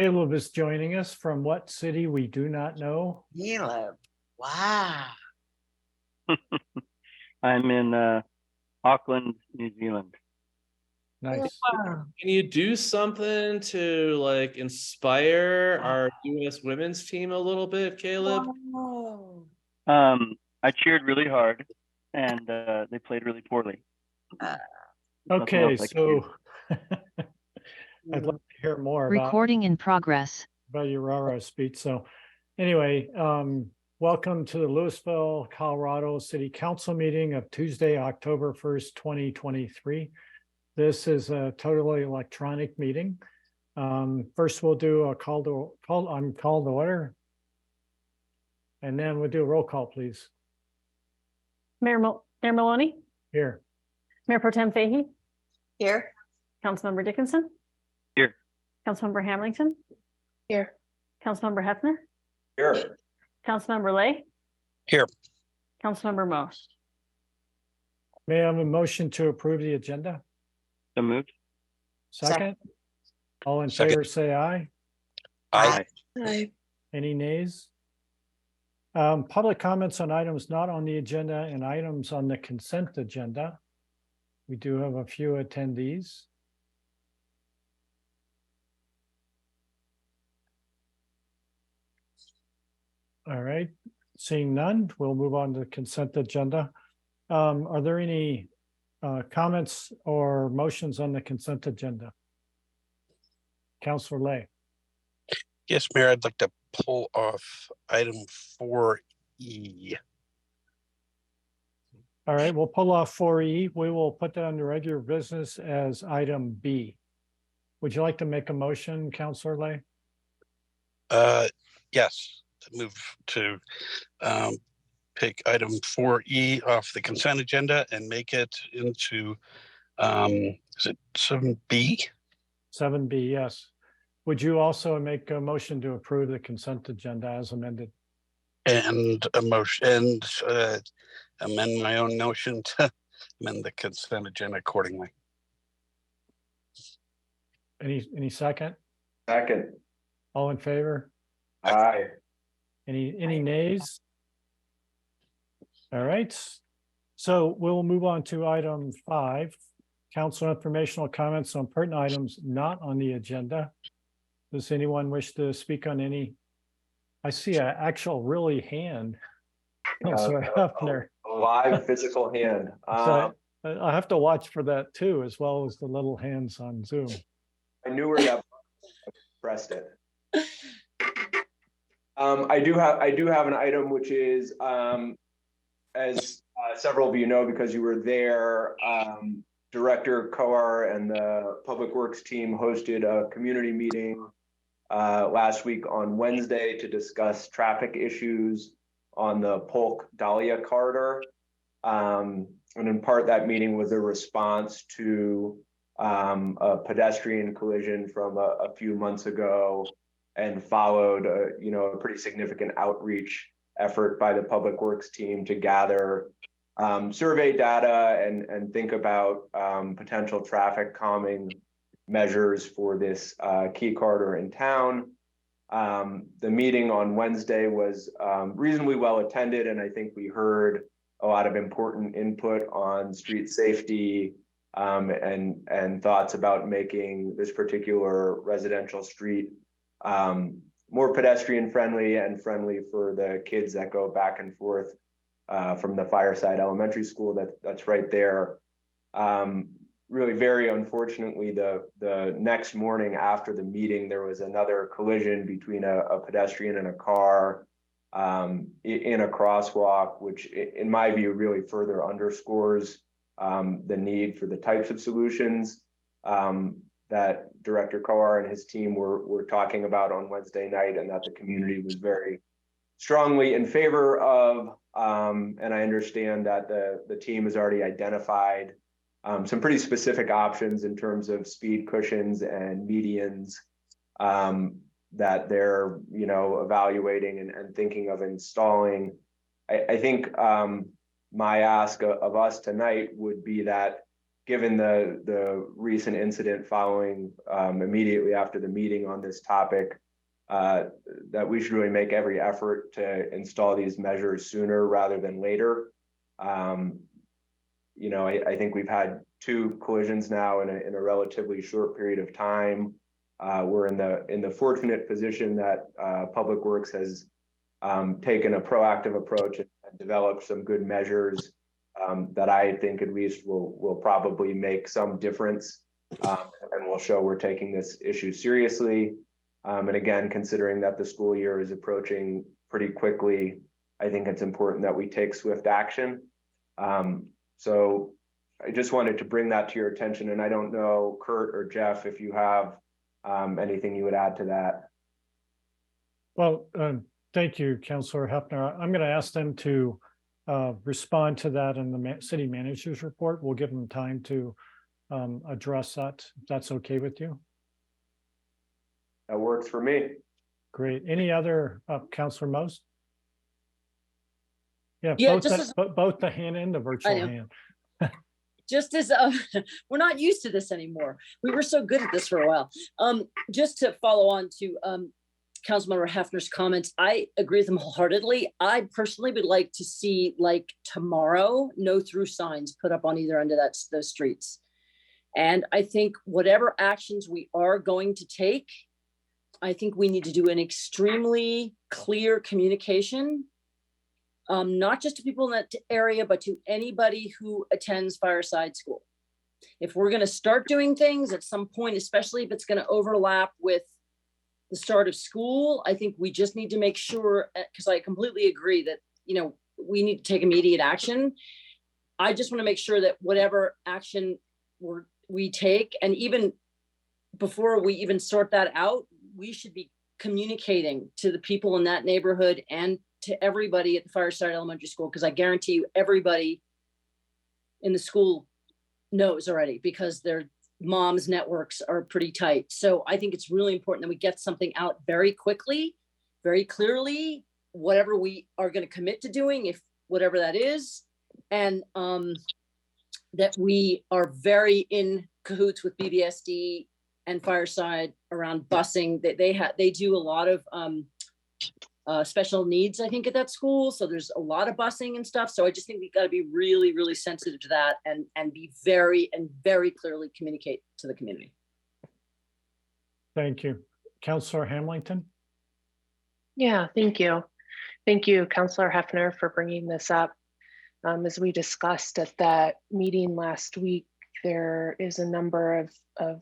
Caleb is joining us from what city we do not know. Caleb. Wow. I'm in Auckland, New Zealand. Nice. Wow. Can you do something to like inspire our U.S. women's team a little bit, Caleb? Wow. I cheered really hard, and they played really poorly. Nothing Okay, else I can do. so I'd like to hear more about Recording in progress. your Rara speech. So anyway, welcome to the Louisville, Colorado City Council meeting of Tuesday, October 1st, 2023. This is a totally electronic meeting. First, we'll do a call to order. And then we'll do a roll call, please. Mayor Maloney, Here. Mayor Pro Tem Fahey, Here. Councilmember Dickinson. Here. Councilmember Hamilton. Here. Councilmember Hefner. Here. Councilmember Lay. Here. Councilmember Moss. May I have a motion to approve the agenda? So moved. Second? All in Second. favor, say aye. Aye. Aye. Any nays? Public comments on items not on the agenda and items on the consent agenda. We do have a few attendees. All right, seeing none, we'll move on to the consent agenda. Are there any comments or motions on the consent agenda? Councilor Lay. Yes, Mayor, I'd like to pull off item 4E. All right, we'll pull off 4E. We will put that under regular business as item B. Would you like to make a motion, Councilor Lay? Yes, to move to pick item 4E off the consent agenda and make it into, is it 7B? 7B, yes. Would you also make a motion to approve the consent agenda as amended? And a motion, and amend my own motion to amend the consent agenda accordingly. Any second? Second. All in favor? Aye. Any nays? All right. So we'll move on to item 5. Council informational comments on pertinent items not on the agenda. Does anyone wish to speak on any? I see an actual really hand. Councilor Hefner. A live physical hand. So I have to watch for that too, as well as the little hands on Zoom. I knew where that pressed it. I do have an item which is, as several of you know because you were there, Director Coar and the Public Works team hosted a community meeting last week on Wednesday to discuss traffic issues on the Polk Dahlia corridor. And in part, that meeting was a response to a pedestrian collision from a few months ago, and followed a pretty significant outreach effort by the Public Works team to gather survey data and think about potential traffic calming measures for this key corridor in town. The meeting on Wednesday was reasonably well attended, and I think we heard a lot of important input on street safety and thoughts about making this particular residential street more pedestrian friendly and friendly for the kids that go back and forth from the Fireside Elementary School that's right there. Really, very unfortunately, the next morning after the meeting, there was another collision between a pedestrian and a car in a crosswalk, which in my view really further underscores the need for the types of solutions that Director Coar and his team were talking about on Wednesday night, and that the community was very strongly in favor of. And I understand that the team has already identified some pretty specific options in terms of speed cushions and medians that they're evaluating and thinking of installing. I think my ask of us tonight would be that given the recent incident following immediately after the meeting on this topic, that we should really make every effort to install these measures sooner rather than later. You know, I think we've had 2 collisions now in a relatively short period of time. We're in the fortunate position that Public Works has taken a proactive approach and developed some good measures that I think at least will probably make some difference, and will show we're taking this issue seriously. And again, considering that the school year is approaching pretty quickly, I think it's important that we take swift action. So I just wanted to bring that to your attention, and I don't know, Kurt or Jeff, if you have anything you would add to that. Well, thank you, Councilor Hefner. I'm going to ask them to respond to that in the city manager's report. We'll give them time to address that, if that's okay with you. That works for me. Great. Any other, Councilor Most? Yeah, Yeah, both the hand and the virtual hand. Just as we're not used to this anymore. We were so good at this for a while. Just to follow on to Councilmember Hefner's comments, I agree with them wholeheartedly. I personally would like to see, like tomorrow, no through signs put up on either end of those streets. And I think whatever actions we are going to take, I think we need to do an extremely clear communication, not just to people in that area, but to anybody who attends Fireside School. If we're going to start doing things at some point, especially if it's going to overlap with the start of school, I think we just need to make sure, because I completely agree that, you know, we need to take immediate action. I just want to make sure that whatever action we take, and even before we even sort that out, we should be communicating to the people in that neighborhood and to everybody at the Fireside Elementary School, because I guarantee you everybody in the school knows already, because their moms' networks are pretty tight. So I think it's really important that we get something out very quickly, very clearly, whatever we are going to commit to doing, if whatever that is, and that we are very in cahoots with BBSD and Fireside around busing. They do a lot of special needs, I think, at that school. So there's a lot of busing and stuff. So I just think we got to be really, really sensitive to that, and be very clearly communicate to the community. Thank you. Councilor Hamilton? Yeah, thank you. Thank you, Councilor Hefner, for bringing this up. As we discussed at that meeting last week, there is a number of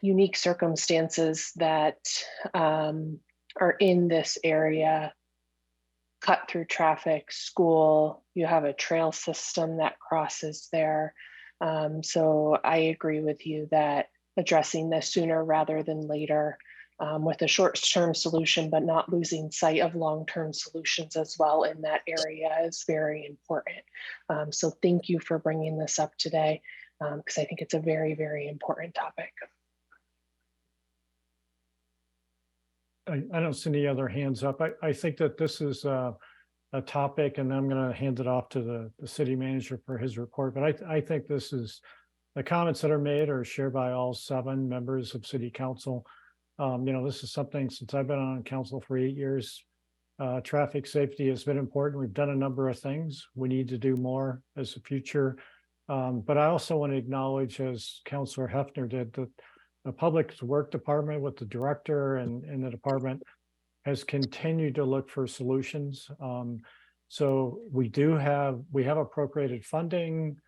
unique circumstances that are in this area: cut through traffic, school, you have a trail system that crosses there. So I agree with you that addressing this sooner rather than later, with a short-term solution, but not losing sight of long-term solutions as well in that area, is very important. So thank you for bringing this up today, because I think it's a very, very important topic. I don't see any other hands up. I think that this is a topic, and I'm going to hand it off to the city manager for his report. But I think this is, the comments that are made are shared by all 7 members of city council. You know, this is something, since I've been on council for 8 years, traffic safety has been important. We've done a number of things. We need to do more as a future. But I also want to acknowledge, as Councilor Hefner did, that the Public Works Department with the director and the department has continued to look for solutions. So we have appropriated funding,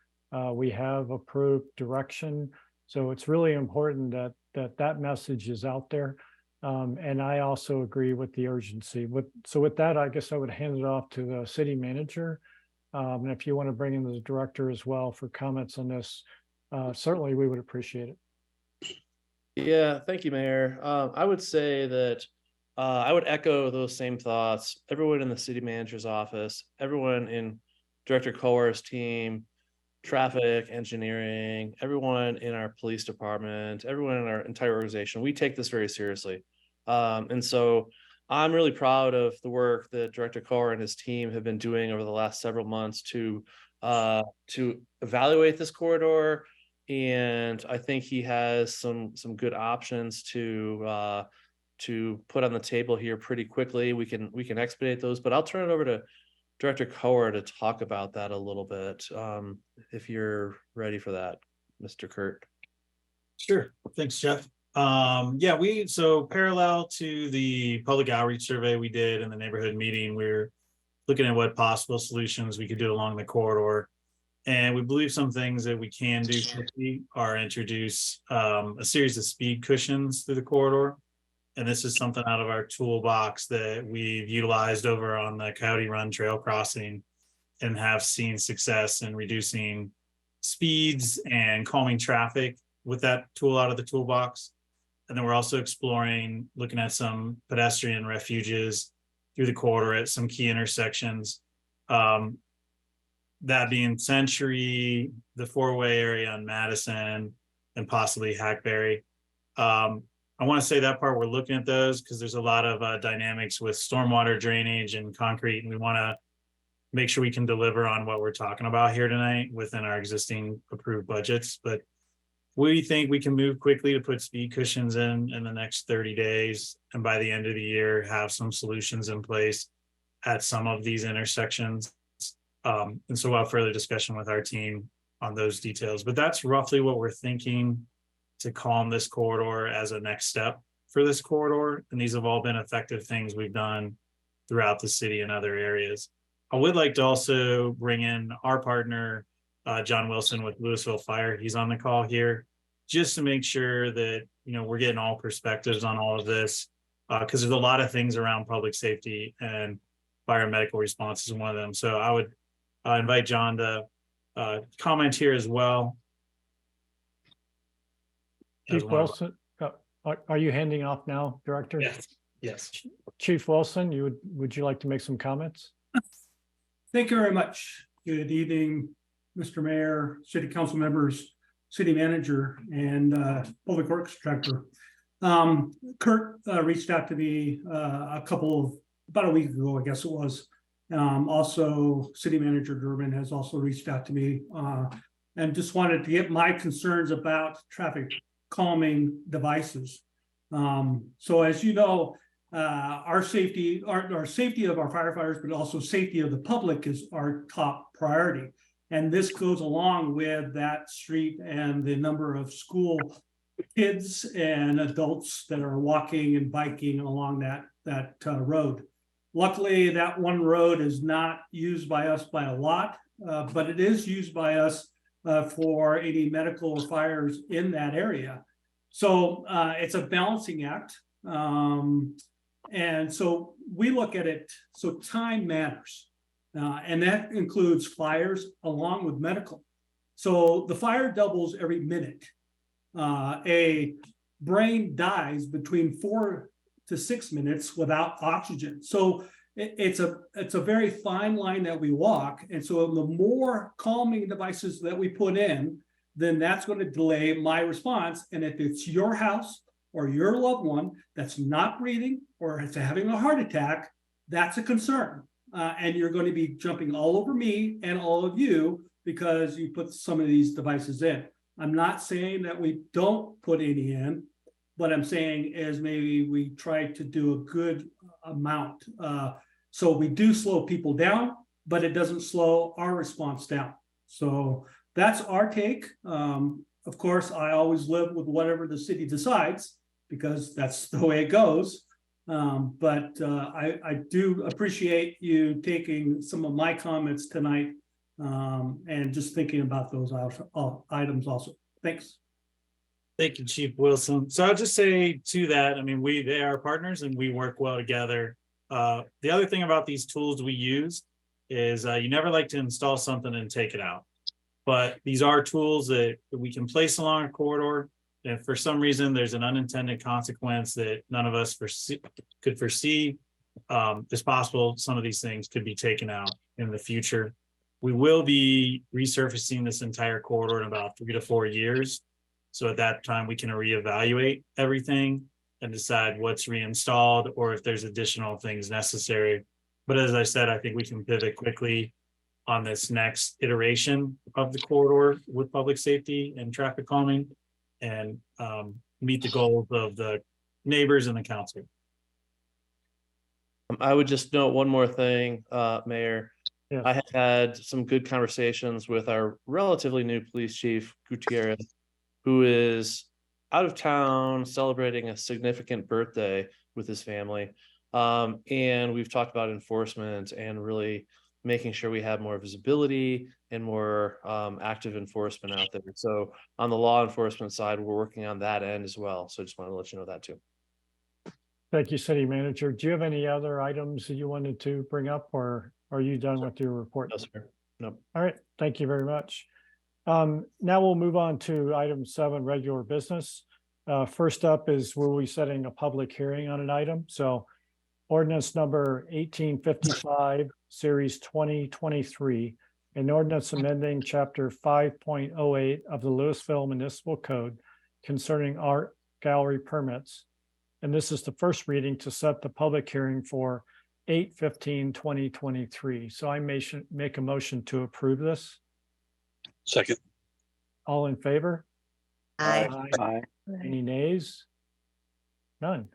we have approved direction. So it's really important that message is out there. And I also agree with the urgency. So with that, I guess I would hand it off to the city manager. And if you want to bring in the director as well for comments on this, certainly we would appreciate it. Yeah, thank you, Mayor. I would say that I would echo those same thoughts. Everyone in the city manager's office, everyone in Director Coar's team, traffic, engineering, everyone in our police department, everyone in our entire organization, we take this very seriously. And so I'm really proud of the work that Director Coar and his team have been doing over the last several months to to evaluate this corridor. And I think he has some good options to put on the table here pretty quickly. We can expedite those, but I'll turn it over to Director Coer to talk about that a little bit, if you're ready for that, Mr. Kurt. Sure. Thanks, Jeff. Yeah, so parallel to the public outreach survey we did in the neighborhood meeting, we're looking at what possible solutions we could do along the corridor. And we believe some things that we can do quickly are introduce a series of speed cushions through the corridor. And this is something out of our toolbox that we've utilized over on the Coyote Run Trail crossing and have seen success in reducing speeds and calming traffic with that tool out of the toolbox. And then we're also exploring, looking at some pedestrian refuges through the corridor at some key intersections. That being Century, the four-way area on Madison, and possibly Hackberry. I want to say that part we're looking at those because there's a lot of dynamics with stormwater drainage and concrete, and we want to make sure we can deliver on what we're talking about here tonight within our existing approved budgets. But we think we can move quickly to put speed cushions in the next 30 days, and by the end of the year have some solutions in place at some of these intersections. And so we'll have further discussion with our team on those details, but that's roughly what we're thinking to calm this corridor as a next step for this corridor. And these have all been effective things we've done throughout the city and other areas. I would like to also bring in our partner, John Wilson with Louisville Fire. He's on the call here just to make sure that, we're getting all perspectives on all of this, because there's a lot of things around public safety, and fire medical response is one of them. So I would invite John to comment here as well. Chief Wilson, are you handing off now, Director? Yes. Chief Wilson, would you like to make some comments? Thank you very much. Good evening, Mr. Mayor, City Council members, City Manager, and Public Works Director. Kurt reached out to me about a week ago, I guess it was. Also, City Manager Durbin has also reached out to me and just wanted to get my concerns about traffic calming devices. So as you know, our safety of our firefighters, but also safety of the public is our top priority. And this goes along with that street and the number of school kids and adults that are walking and biking along that road. Luckily, that one road is not used by us by a lot, but it is used by us for any medical or fires in that area. So it's a balancing act. And so we look at it, so time matters. And that includes fires along with medical. So the fire doubles every minute. A brain dies between 4 to 6 minutes without oxygen. So it's a very fine line that we walk. And so the more calming devices that we put in, then that's going to delay my response. And if it's your house or your loved one that's not breathing or is having a heart attack, that's a concern. And you're going to be jumping all over me and all of you because you put some of these devices in. I'm not saying that we don't put any in. What I'm saying is maybe we try to do a good amount. So we do slow people down, but it doesn't slow our response down. So that's our take. Of course, I always live with whatever the city decides because that's the way it goes. But I do appreciate you taking some of my comments tonight and just thinking about those items also. Thanks. Thank you, Chief Wilson. So I'll just say to that, I mean, they are partners and we work well together. The other thing about these tools we use is you never like to install something and take it out. But these are tools that we can place along a corridor. If for some reason there's an unintended consequence that none of us could foresee, it's possible some of these things could be taken out in the future. We will be resurfacing this entire corridor in about 3 to 4 years. So at that time, we can reevaluate everything and decide what's reinstalled or if there's additional things necessary. But as I said, I think we can pivot quickly on this next iteration of the corridor with public safety and traffic calming and meet the goals of the neighbors and the council. I would just note one more thing, Mayor. Yes. I have had some good conversations with our relatively new police chief, Gutierrez, who is out of town celebrating a significant birthday with his family. And we've talked about enforcement and really making sure we have more visibility and more active enforcement out there. So on the law enforcement side, we're working on that end as well. So I just want to let you know that too. Thank you, City Manager. Do you have any other items that you wanted to bring up, or are you done with your report? No, sir. Nope. All right, thank you very much. Now we'll move on to item 7, regular business. First up is we'll be setting a public hearing on an item. So ordinance number 1855, series 2023, an ordinance amending chapter 5.08 of the Louisville Municipal Code concerning art gallery permits. And this is the first reading to set the public hearing for 8/15/2023. So I make a motion to approve this. Second. All in favor? Aye. Aye. Any nays? None.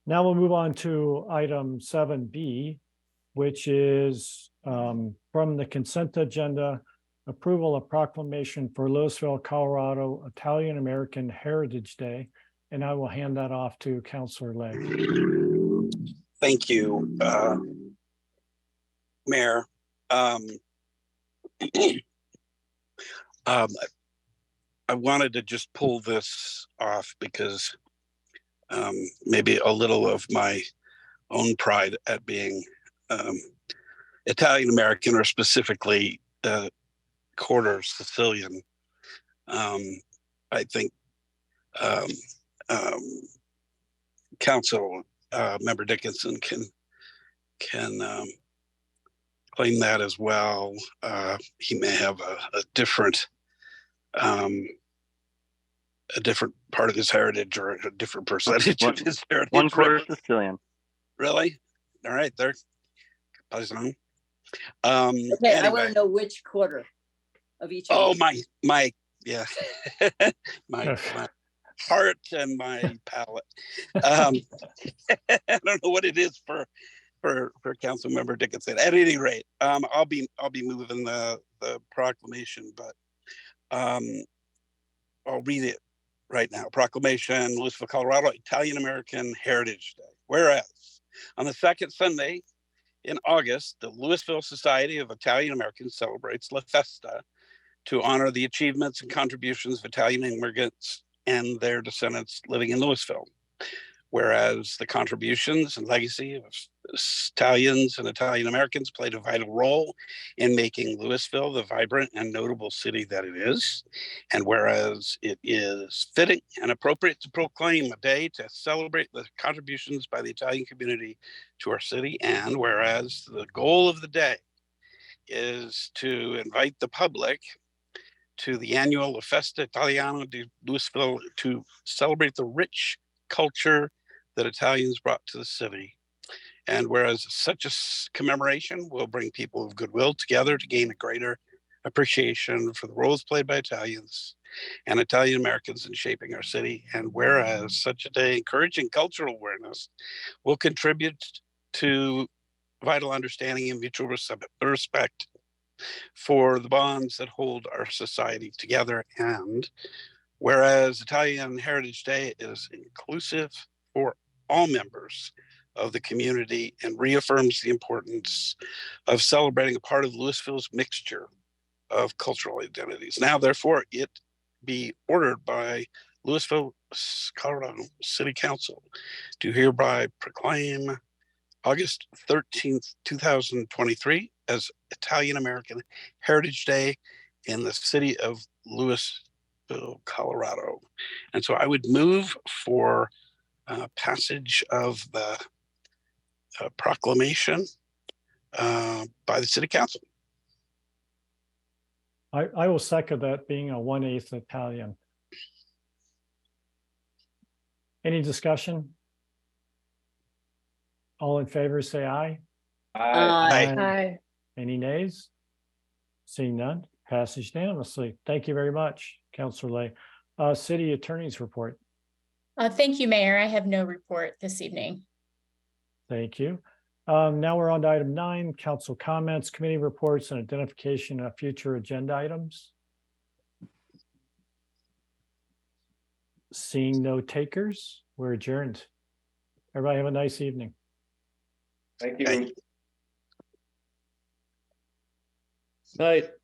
Now we'll move on to item 7B, which is from the consent agenda, approval of proclamation for Louisville, Colorado Italian American Heritage Day. And I will hand that off to Councilor Lay. Thank you, Mayor. I wanted to just pull this off because maybe a little of my own pride at being Italian American, or specifically quarter Sicilian. I think Council Member Dickinson can claim that as well. He may have a different part of his heritage, or a different percentage of his heritage. 1/4 Sicilian. Really? All right, there. Okay, I want Anyway. to know which quarter of each. Oh, my, yeah, my heart and my palate. I don't know what it is for Council Member Dickinson. At any rate, I'll be moving the proclamation, but I'll read it right now. Proclamation, Louisville, Colorado, Italian American Heritage Day. Whereas on the second Sunday in August, the Louisville Society of Italian Americans celebrates La Festa to honor the achievements and contributions of Italian immigrants and their descendants living in Louisville. Whereas the contributions and legacy of Italians and Italian Americans played a vital role in making Louisville the vibrant and notable city that it is. And whereas it is fitting and appropriate to proclaim a day to celebrate the contributions by the Italian community to our city. And whereas the goal of the day is to invite the public to the annual La Festa Italiana di Louisville to celebrate the rich culture that Italians brought to the city. And whereas such a commemoration will bring people of goodwill together to gain a greater appreciation for the roles played by Italians and Italian Americans in shaping our city. And whereas such a day encouraging cultural awareness will contribute to vital understanding and mutual respect for the bonds that hold our society together. And whereas Italian Heritage Day is inclusive for all members of the community and reaffirms the importance of celebrating a part of Louisville's mixture of cultural identities. Now, therefore, it be ordered by Louisville, Colorado City Council to hereby proclaim August 13th, 2023 as Italian American Heritage Day in the city of Louisville, Colorado. And so I would move for passage of the proclamation by the City Council. I will second that, being a 1/8 Italian. Any discussion? All in favor, say aye. Aye. Aye. Aye. Any nays? Seeing none, passes unanimously. Thank you very much, Councilor Lay. City Attorney's report. Thank you, Mayor. I have no report this evening. Thank you. Now we're on to item 9, council comments, committee reports, and identification of future agenda items. Seeing no takers, we're adjourned. Everybody have a nice evening. Thank you. Thank you. Night.